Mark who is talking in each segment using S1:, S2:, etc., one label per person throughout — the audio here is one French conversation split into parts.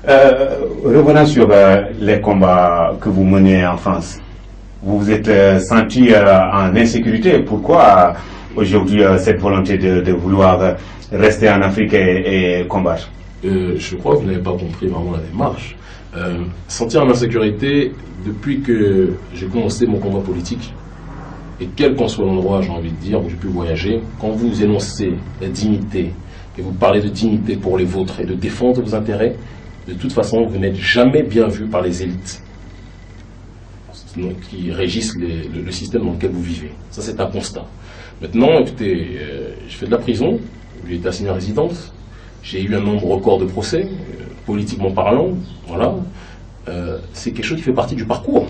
S1: Revenant sur les combats que vous menez en France, vous vous êtes senti en insécurité. Pourquoi aujourd'hui cette volonté de vouloir rester en Afrique et combattre?
S2: Je crois que vous n'avez pas compris vraiment la démarche. Sentir en insécurité, depuis que j'ai commencé mon combat politique, et quel qu'en soit l'endroit, j'ai envie de dire, où j'ai pu voyager, quand vous énoncez la dignité, et vous parlez de dignité pour les vôtres et de défendre vos intérêts, de toute façon, vous n'êtes jamais bien vu par les élites qui régissent le système dans lequel vous vivez. Ça, c'est un constat. Maintenant, écoutez, je fais de la prison, j'ai été assigné à résidence, j'ai eu un nombre record de procès, politiquement parlant, voilà. C'est quelque chose qui fait partie du parcours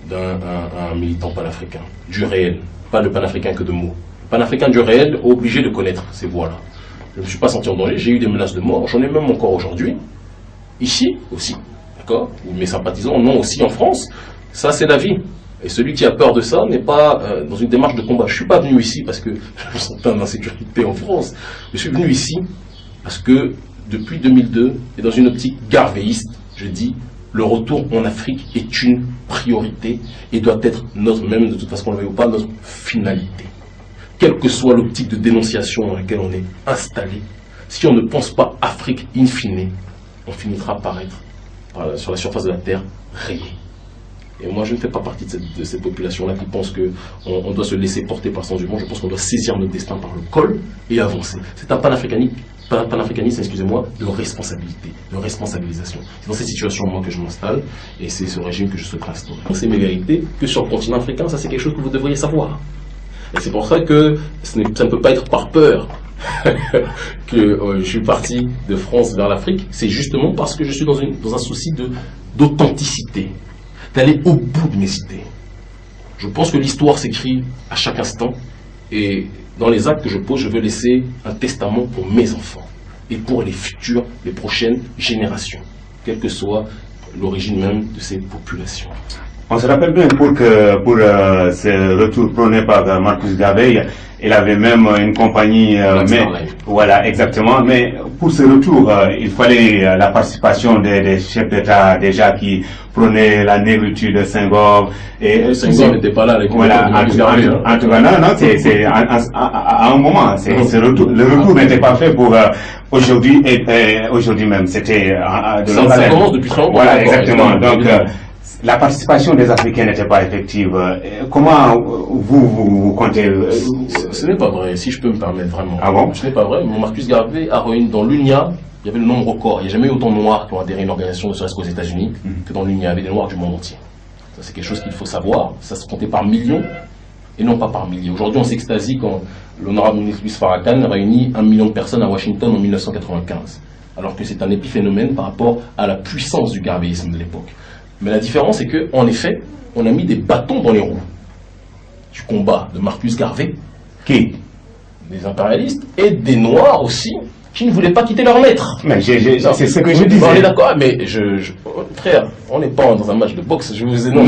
S2: d'un militant panafricain, du réel, pas le panafricain que de mots. Le panafricain du réel, obligé de connaître ces voies-là. Je ne me suis pas senti en danger, j'ai eu des menaces de mort, j'en ai même encore aujourd'hui, ici aussi, d'accord, où mes sympathisants en ont aussi en France. Ça, c'est la vie. Et celui qui a peur de ça n'est pas dans une démarche de combat. Je ne suis pas venu ici parce que je me sentais en insécurité en France. Je suis venu ici parce que depuis 2002, et dans une optique garvéiste, je dis, le retour en Afrique est une priorité et doit être notre, même de toute façon, on le veut ou pas, notre finalité. Quelle que soit l'optique de dénonciation dans laquelle on est installé, si on ne pense pas Afrique in fine, on finira par être sur la surface de la Terre rayé. Et moi, je ne fais pas partie de cette population-là qui pense qu'on doit se laisser porter par le sens du monde. Je pense qu'on doit saisir notre destin par le col et avancer. C'est un panafricanisme, excusez-moi, de responsabilité, de responsabilisation. C'est dans cette situation, moi, que je m'installe et c'est ce régime que je souhaite instaurer. C'est mes vérités que sur le continent africain, ça c'est quelque chose que vous devriez savoir. Et c'est pour ça que ça ne peut pas être par peur que je suis parti de France vers l'Afrique. C'est justement parce que je suis dans un souci d'authenticité, d'aller au bout de mes idées. Je pense que l'histoire s'écrit à chaque instant et dans les actes que je pose, je veux laisser un testament pour mes enfants et pour les futures, les prochaines générations, quelle que soit l'origine même de ces populations.
S1: On se rappelle bien pour ce retour prôné par Marcus Garvey, il avait même une compagnie, voilà, exactement, mais pour ce retour, il fallait la participation des chefs d'État déjà qui prônaient la négritude de Senghor. Et
S2: Senghor n'était pas là, les
S1: voilà, en tout cas, non, c'est à un moment, le retour n'était pas fait pour aujourd'hui et aujourd'hui même, c'était de longue haleine.
S2: Ça commence depuis longtemps.
S1: Voilà, exactement, donc la participation des Africains n'était pas effective. Comment vous comptez
S2: Ce n'est pas vrai, si je peux me permettre vraiment.
S1: Ah bon?
S2: Ce n'est pas vrai. Marcus Garvey a réuni dans l'UNIA, il y avait le nombre record. Il n'y a jamais eu autant de Noirs qui ont adhéré à une organisation, ne serait-ce qu'aux États-Unis, que dans l'UNIA. Il y avait des Noirs du monde entier. Ça, c'est quelque chose qu'il faut savoir. Ça se comptait par millions et non pas par milliers. Aujourd'hui, on s'extasie quand l'honorable ministre Louis Farrakhan réunit 1 million de personnes à Washington en 1995. Alors que c'est un épiphénomène par rapport à la puissance du garvéisme de l'époque. Mais la différence, c'est qu'en effet, on a mis des bâtons dans les roues du combat de Marcus Garvey,
S1: qui?
S2: Des impérialistes, et des Noirs aussi, qui ne voulaient pas quitter leur maître.
S1: Mais c'est ce que je disais.
S2: On est d'accord, mais frère, on n'est pas dans un match de boxe, je vous ai non,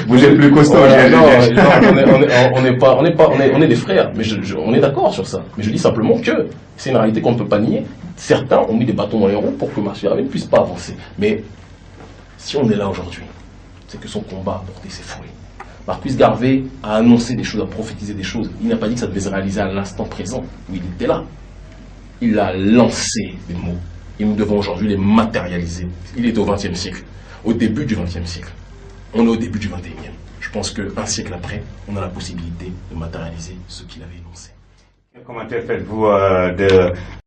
S1: vous êtes plus costaud.
S2: On est des frères, mais on est d'accord sur ça. Mais je dis simplement que c'est une réalité qu'on ne peut pas nier. Certains ont mis des bâtons dans les roues pour que Marcus Garvey ne puisse pas avancer. Mais si on est là aujourd'hui, c'est que son combat a porté ses fruits. Marcus Garvey a annoncé des choses, a prophétisé des choses. Il n'a pas dit que ça devait se réaliser à l'instant présent, où il était là. Il a lancé des mots. Et nous devons aujourd'hui les matérialiser. Il est au XXe siècle, au début du XXe siècle. On est au début du XXIe. Je pense qu'un siècle après, on a la possibilité de matérialiser ce qu'il avait énoncé.
S1: Quel commentaire faites-vous de